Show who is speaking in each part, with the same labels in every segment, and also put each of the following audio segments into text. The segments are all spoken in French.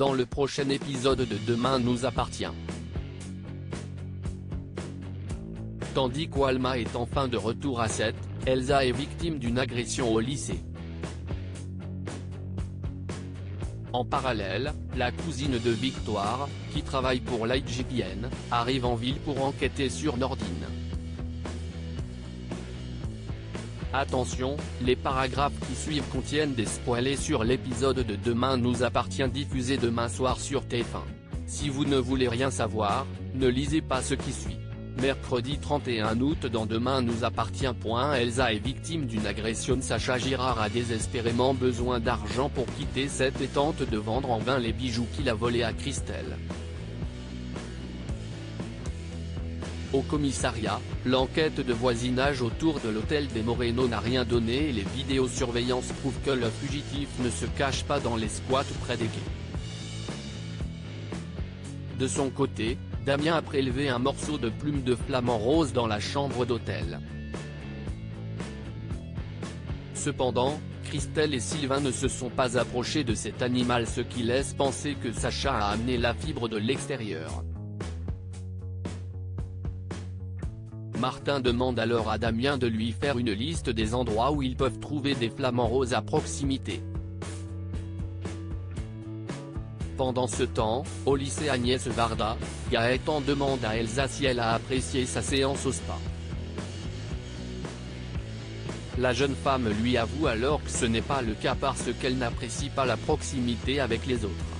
Speaker 1: dans le prochain épisode de Demain nous appartient. Tandis qu'Alma est enfin de retour à 7, Elsa est victime d'une agression au lycée. En parallèle, la cousine de Victoire, qui travaille pour l'IGPN, arrive en ville pour enquêter sur Nordine. Attention, les paragraphes qui suivent contiennent des spoilers sur l'épisode de Demain nous appartient diffusé demain soir sur TF1. Si vous ne voulez rien savoir, ne lisez pas ce qui suit. Mercredi 31 août dans Demain nous appartient. Elsa est victime d'une agression. Sacha Girard a désespérément besoin d'argent pour quitter cette et tente de vendre en vain les bijoux qu'il a volés à Christelle. Au commissariat, l'enquête de voisinage autour de l'hôtel des Moreno n'a rien donné et les vidéosurveillances prouvent que le fugitif ne se cache pas dans les squats près des quais. De son côté, Damien a prélevé un morceau de plume de flamant rose dans la chambre d'hôtel. Cependant, Christelle et Sylvain ne se sont pas approchés de cet animal, ce qui laisse penser que Sacha a amené la fibre de l'extérieur. Martin demande alors à Damien de lui faire une liste des endroits où ils peuvent trouver des flamants roses à proximité. Pendant ce temps, au lycée Agnès Varda, Gaëtan demande à Elsa si elle a apprécié sa séance au spa. La jeune femme lui avoue alors que ce n'est pas le cas parce qu'elle n'apprécie pas la proximité avec les autres.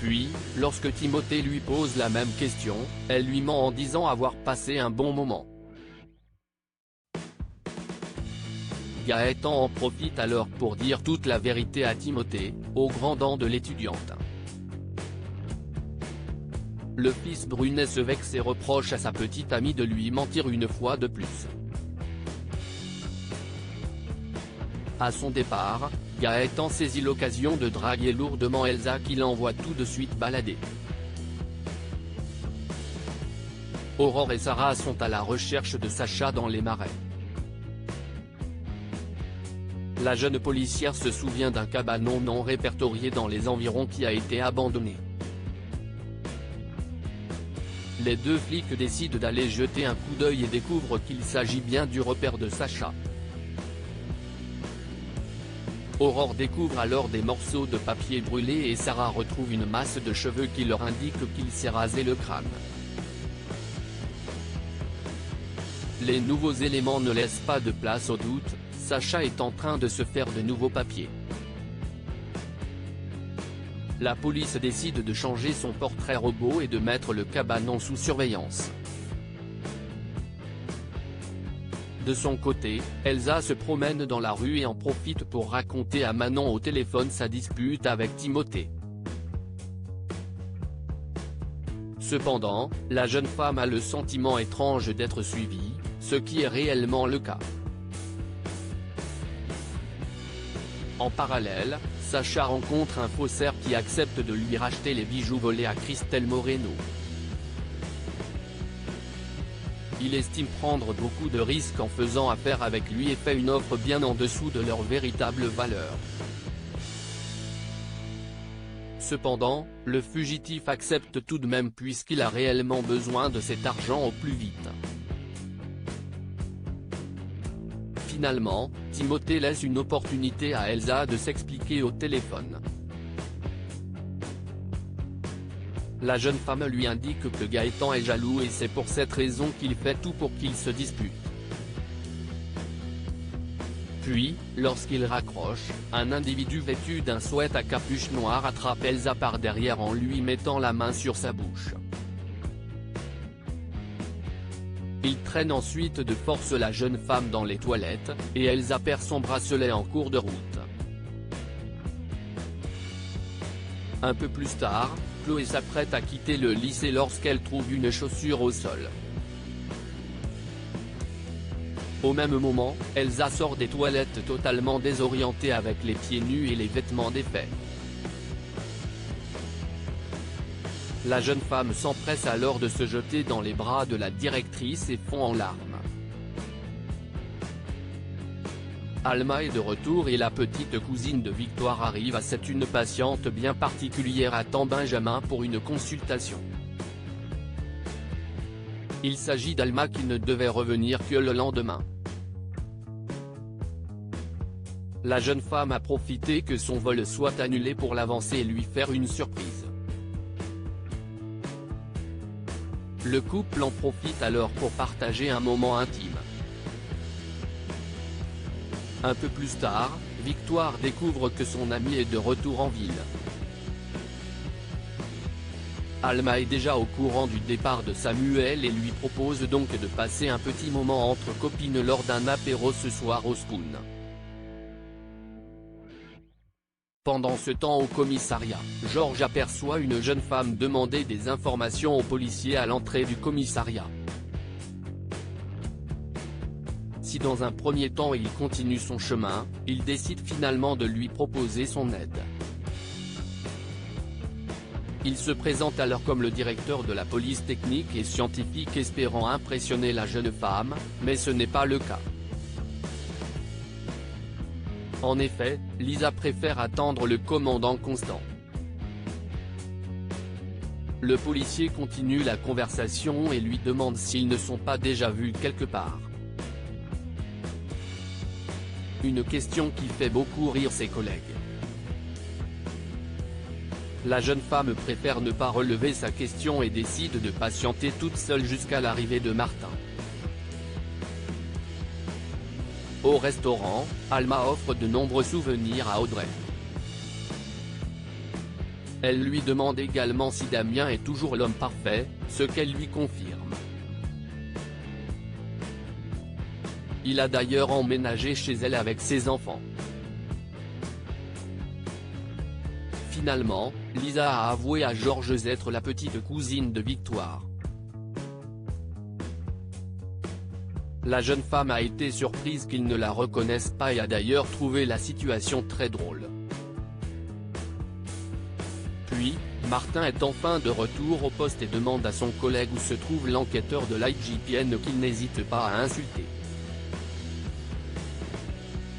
Speaker 1: Puis, lorsque Timothée lui pose la même question, elle lui ment en disant avoir passé un bon moment. Gaëtan en profite alors pour dire toute la vérité à Timothée, aux grands dents de l'étudiante. Le fils Brunet se vexe et reproche à sa petite amie de lui mentir une fois de plus. À son départ, Gaëtan saisit l'occasion de draguer lourdement Elsa qui l'envoie tout de suite balader. Aurore et Sarah sont à la recherche de Sacha dans les marais. La jeune policière se souvient d'un cabanon non répertorié dans les environs qui a été abandonné. Les deux flics décident d'aller jeter un coup d'œil et découvrent qu'il s'agit bien du repère de Sacha. Aurore découvre alors des morceaux de papier brûlés et Sarah retrouve une masse de cheveux qui leur indique qu'il s'est rasé le crâne. Les nouveaux éléments ne laissent pas de place au doute, Sacha est en train de se faire de nouveaux papiers. La police décide de changer son portrait robot et de mettre le cabanon sous surveillance. De son côté, Elsa se promène dans la rue et en profite pour raconter à Manon au téléphone sa dispute avec Timothée. Cependant, la jeune femme a le sentiment étrange d'être suivie, ce qui est réellement le cas. En parallèle, Sacha rencontre un faussaire qui accepte de lui racheter les bijoux volés à Christelle Moreno. Il estime prendre beaucoup de risques en faisant affaire avec lui et fait une offre bien en dessous de leur véritable valeur. Cependant, le fugitif accepte tout de même puisqu'il a réellement besoin de cet argent au plus vite. Finalement, Timothée laisse une opportunité à Elsa de s'expliquer au téléphone. La jeune femme lui indique que Gaëtan est jaloux et c'est pour cette raison qu'il fait tout pour qu'ils se disputent. Puis, lorsqu'il raccroche, un individu vêtu d'un sweat à capuche noire attrape Elsa par derrière en lui mettant la main sur sa bouche. Il traîne ensuite de force la jeune femme dans les toilettes, et Elsa perd son bracelet en cours de route. Un peu plus tard, Chloé s'apprête à quitter le lycée lorsqu'elle trouve une chaussure au sol. Au même moment, Elsa sort des toilettes totalement désorientée avec les pieds nus et les vêtements défaits. La jeune femme s'empresse alors de se jeter dans les bras de la directrice et fond en larmes. Alma est de retour et la petite cousine de Victoire arrive. C'est une patiente bien particulière, attend Benjamin pour une consultation. Il s'agit d'Alma qui ne devait revenir que le lendemain. La jeune femme a profité que son vol soit annulé pour l'avancer et lui faire une surprise. Le couple en profite alors pour partager un moment intime. Un peu plus tard, Victoire découvre que son ami est de retour en ville. Alma est déjà au courant du départ de Samuel et lui propose donc de passer un petit moment entre copines lors d'un apéro ce soir au Spoon. Pendant ce temps au commissariat, Georges aperçoit une jeune femme demander des informations aux policiers à l'entrée du commissariat. Si dans un premier temps il continue son chemin, il décide finalement de lui proposer son aide. Il se présente alors comme le directeur de la police technique et scientifique, espérant impressionner la jeune femme, mais ce n'est pas le cas. En effet, Lisa préfère attendre le commandant Constant. Le policier continue la conversation et lui demande s'ils ne sont pas déjà vus quelque part. Une question qui fait beaucoup rire ses collègues. La jeune femme préfère ne pas relever sa question et décide de patienter toute seule jusqu'à l'arrivée de Martin. Au restaurant, Alma offre de nombreux souvenirs à Audrey. Elle lui demande également si Damien est toujours l'homme parfait, ce qu'elle lui confirme. Il a d'ailleurs emménagé chez elle avec ses enfants. Finalement, Lisa a avoué à Georges être la petite cousine de Victoire. La jeune femme a été surprise qu'ils ne la reconnaissent pas et a d'ailleurs trouvé la situation très drôle. Puis, Martin est enfin de retour au poste et demande à son collègue où se trouve l'enquêteur de l'IGPN qu'il n'hésite pas à insulter.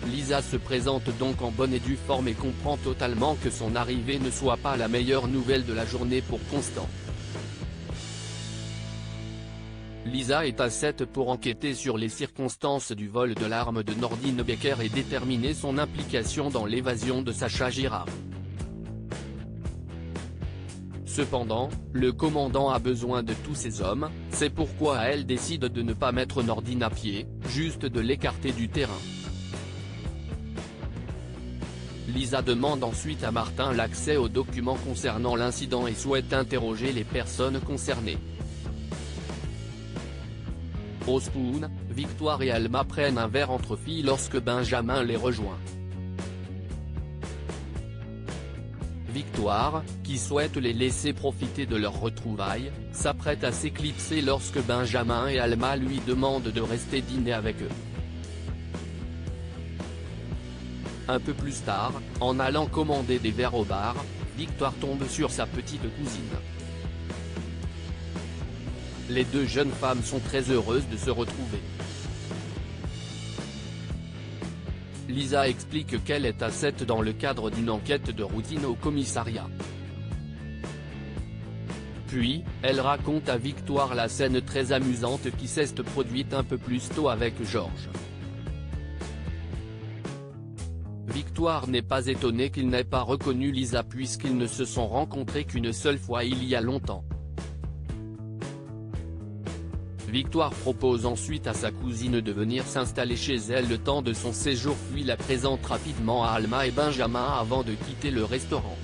Speaker 1: Lisa se présente donc en bonne et due forme et comprend totalement que son arrivée ne soit pas la meilleure nouvelle de la journée pour Constant. Lisa est à 7 pour enquêter sur les circonstances du vol de l'arme de Nordine Becker et déterminer son implication dans l'évasion de Sacha Girard. Cependant, le commandant a besoin de tous ses hommes, c'est pourquoi elle décide de ne pas mettre Nordine à pied, juste de l'écarter du terrain. Lisa demande ensuite à Martin l'accès aux documents concernant l'incident et souhaite interroger les personnes concernées. Au Spoon, Victoire et Alma prennent un verre entre filles lorsque Benjamin les rejoint. Victoire, qui souhaite les laisser profiter de leur retrouvailles, s'apprête à s'éclipser lorsque Benjamin et Alma lui demandent de rester dîner avec eux. Un peu plus tard, en allant commander des verres au bar, Victoire tombe sur sa petite cousine. Les deux jeunes femmes sont très heureuses de se retrouver. Lisa explique qu'elle est à 7 dans le cadre d'une enquête de routine au commissariat. Puis, elle raconte à Victoire la scène très amusante qui s'est produite un peu plus tôt avec Georges. Victoire n'est pas étonnée qu'il n'ait pas reconnu Lisa puisqu'ils ne se sont rencontrés qu'une seule fois il y a longtemps. Victoire propose ensuite à sa cousine de venir s'installer chez elle le temps de son séjour puis la présente rapidement à Alma et Benjamin avant de quitter le restaurant.